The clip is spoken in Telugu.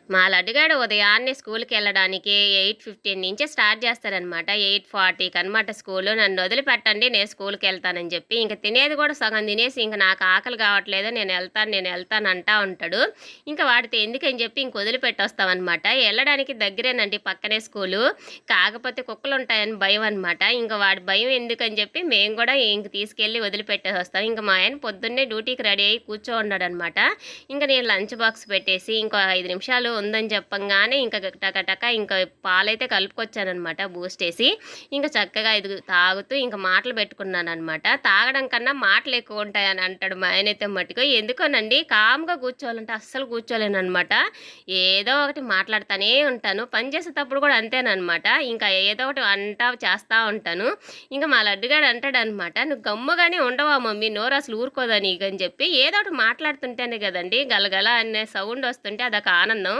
మా లడ్డుగాడు ఉదయాన్నే స్కూల్‌కెళ్ళడానికి 8:15 నుంచే స్టార్ట్ చేస్తాడనమాట. 8:40కి అనమాట స్కూలు. నన్ను వదిలిపెట్టండి నేను స్కూల్‌కెళ్తానని చెప్పి. ఇంక తినేది కూడా సగం తినేసి ఇంక నాకు ఆకలి కావట్లేదు నేను ఎళ్తాను అంటా ఉంటాడు. ఇంక వాడితో ఎందుకని చెప్పి ఇంక వదిలిపెట్టొస్తామనమాట. ఎళ్ళడానికి దగ్గరేనండి పక్కనే స్కూలు. కాకపోతే కుక్కలుంటాయని భయం అనమాట. ఇంక వాడి భయం ఎందుకని చెప్పి మేము కూడా ఇంక తీసుకెళ్ళి వదిలిపెట్టేసొస్తాం. ఇంక మా ఆయన పొద్దున్నే డ్యూటీకి రెడీ అయ్యి కూర్చో ఉన్నాడనమాట. ఇంక నేను లంచ్ బాక్స్ పెట్టేసి ఇంకో 5 నిమిషాలు ఉందని చెప్పంగానే ఇంక టక ఇంక పాలైతే కలుపుకొచ్చాననమాట బూస్టేసి. ఇంక చక్కగా ఇది తాగుతూ ఇంక మాటలు పెట్టుకున్నాననమాట. తాగడం కన్నా మాటలెక్కువుంటాయని అంటాడు మా ఆయనైతే మట్టుకు. ఎందుకోనండి కామ్‌గా కూర్చోవాలంటే అస్సలు కూర్చోలేననమాట. ఏదో ఒకటి మాట్లాడుతానే ఉంటాను. పని చేసేటప్పుడు కూడా అంతేననమాట. ఇంకా ఏదో ఒకటి చేస్తా ఉంటాను. ఇంక మా లడ్డుగాడు అంటాడనమాట, "నువ్వు గమ్ముగానే ఉండవా మమ్మీ నోరసలు ఊరుకోదా నీకని" చెప్పి. ఏదో ఒకటి మాట్లాడుతుంటేనే గదండీ గలగల అనే సౌండొస్తుంటే అదొక ఆనందం.